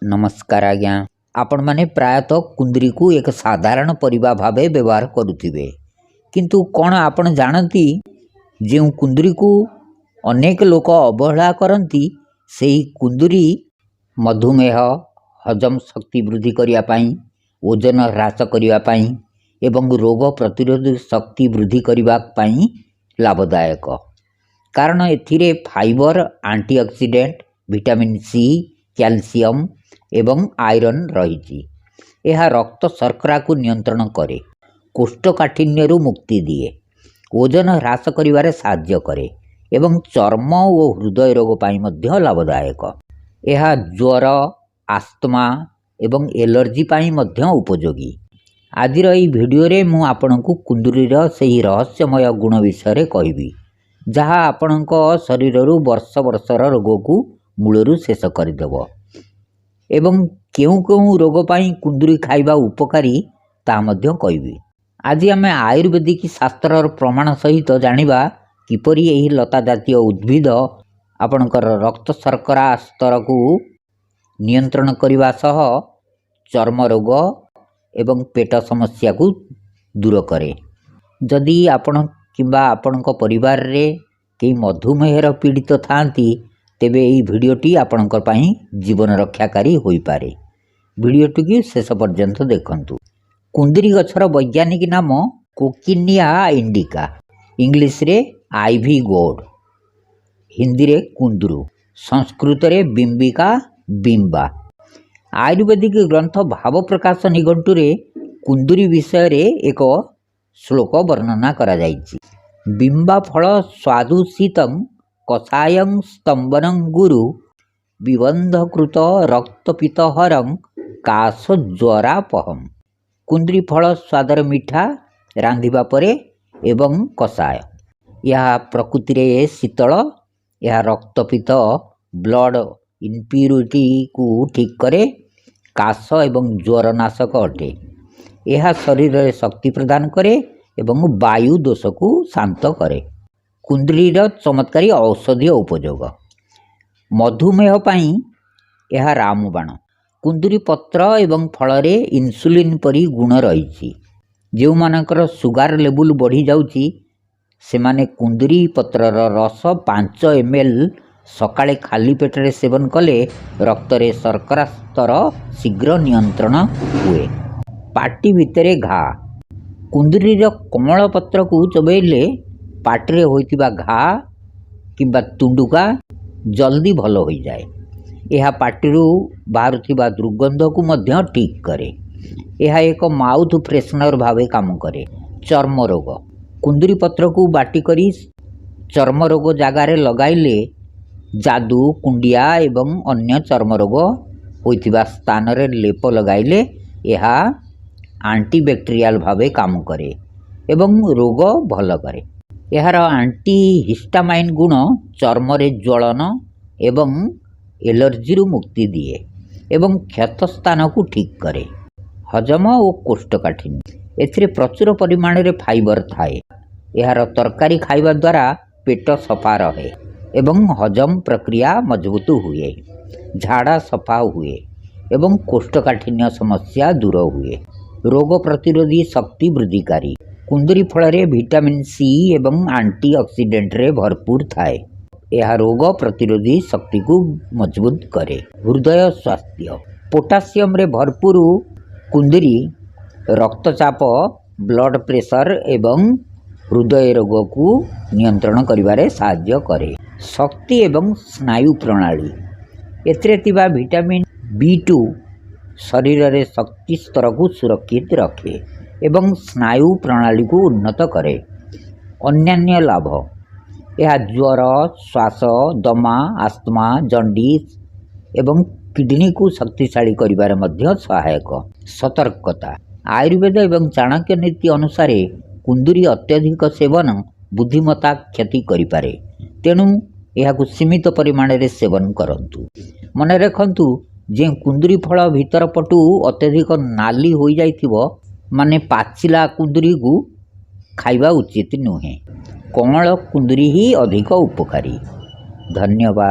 नमस्कार आज्ञा। आपण माने प्रायतः कुंदरी को एक साधारण परिबा भावे व्यवहार करुथिबे, किंतु कौन आपण जानती जो कुंदरी को अनेक लोक अवहेला करती सेही कुंदरी मधुमेह, हजम शक्ति वृद्धि करिया पाई, ओजन ह्रास करिया पाई एवं रोग प्रतिरोधक शक्ति वृद्धि करिबा पाई लाभदायक। कारण एथिरे fibre, antioxidant, vitamin C, calcium एवं आयरन रही। यह रक्त शर्करा को नियंत्रण करे, कोष्ठकाठिन्यरू मुक्ति दिए, ओजन ह्रास करिवारे साहाय्य करे एवं चर्म और हृदय रोग पाई मध्य लाभदायक। यह ज्वर, आस्थमा एवं एलर्जी पाई मध्य उपयोगी। आजिर एई भिडियो रे मु आपनकु कुंदुरीर सेही रहस्यमय गुण विषय कहबी, जहा आपनक शरीररू वर्ष वर्षर रोग को मूलरू शेष करदेव एवं केउ केउ रोग पाई कुंदुरी खाइबा उपकारी ता मध्य कहबी। आज आम आयुर्वेदिक शास्त्र प्रमाण सहित जानिबा किपरि एही लता जातीय उद्भिद आपणकर रक्त शर्करा स्तर को नियंत्रण करने सह चर्म रोग एवं पेट समस्या को दूर करे। जदि आपण किंबा आपणक परिवार रे कई मधुमेहर पीड़ित थांती तेबे यही भिडियोटी आपणकर पाई जीवन रक्षाकारी होई पारे। भिडियोटी की शेष पर्यंत देखंतु। कुंदरी गछर वैज्ञानिक नाम कोकिनिया इंडिका, इंग्लिश रे आइवी गोड, हिंदी रे कुंदरू, संस्कृत रे बिंबिका बिंबा। आयुर्वेदिक ग्रंथ भाव प्रकाश निघंटु रे कुंदरी विषय रे एक श्लोक वर्णना करा जायछि। बिंबा फल स्वादुशीतं कषायं स्तंभनं गुरु विबंधकृत रक्तपितहरं काश ज्वरापहम। कुंदरी फल स्वादर मीठा, रांधिबा परे एवं कषाय। यह प्रकृति रे शीतल, यह रक्तपित ब्लड इम्प्यूरिटी को ठीक करे, काश एवं ज्वर नाशक अटे। यह शरीर रे शक्ति प्रदान करे एवं वायु दोष को शांत करे। कुंदरीर चमत्कारी औषधीय उपयोग। मधुमेह पाई यह रामबाण। कुंदरी पत्र एवं फल रे इन्सुलिन परी गुण रही। जो मानकर सुगार लेवल बढ़ी जाउची सेमाने कुंदरी पत्रर रस 5 ml सकाळे खाली पेटरे सेवन कले रक्त रे शर्करा स्तर शीघ्र नियंत्रण हुए। पाटी भितरे घा। कुंदरीर कमल पत्र को चबेले पाटरे होइतिबा घा किंबा तुंडुका जल्दी भल हो जाए। यह पाटिरू बाहरुथिबा दुर्गंध को मध्य ठीक करे। यह एक माउथ फ्रेशनर भावे काम करे। चर्म रोग। कुंदरी पत्र को बाटी करी चर्म रोग जगार लगाइले जादू, कुंडिया एवं अन्य चर्म रोग होइतिबा स्थान रे लेप लगाइले यह एंटीबैक्टेरियल भावे काम करे एवं रोग भल करे। यार एंटी हिस्टामाइन गुण चर्म रे ज्वलन एवं एलर्जी रु मुक्ति दिए एवं क्षत स्थान को ठीक करे। हजम और कोष्ठकाठिन्य। एथिरे प्रचुर परिमाण रे फाइबर थाए। यार तरकारी खाइबा द्वारा पेट सफा रहे एवं हजम प्रक्रिया मजबूत हुए, झाड़ा सफा हुए एवं कोष्ठकाठिन्य समस्या दूर हुए। रोग प्रतिरोधी शक्ति वृद्धिकारी। कुंदरी फल रे विटामिन सी एवं एंटीऑक्सीडेंट रे भरपूर थाए। यह रोग प्रतिरोधी शक्ति को मजबूत करे। हृदय स्वास्थ्य। पोटासियम रे भरपूर कुंदरी रक्तचाप, ब्लड प्रेशर एवं हृदय रोग को नियंत्रण करिवारे साहाय्य करे। शक्ति एवं स्नायु प्रणाली। एथिरे तिबा विटामिन B2 शरीर रे शक्ति स्तर को सुरक्षित रखे एवं स्नायु प्रणाली को उन्नत करे। अन्यान्य लाभ। यह ज्वर, श्वास, दमा, आस्थमा, जंडिस एवं किडनी को शक्तिशाली करिवारे मध्य सहायक। सतर्कता। आयुर्वेद एवं चाणक्य नीति अनुसार कुंदरी अत्यधिक सेवन बुद्धिमत्ता क्षति करिपारे, तेणु यह सीमित परिमाण रे सेवन करंतु। मन रखंतु जे कुंदरी फल भीतर पटु अत्यधिक नाली हो जाइथिबो माने पाचिला कुंदरी को खाइबा उचित नुहे। कमल कुंदरी ही अधिक उपकारी। धन्यवाद।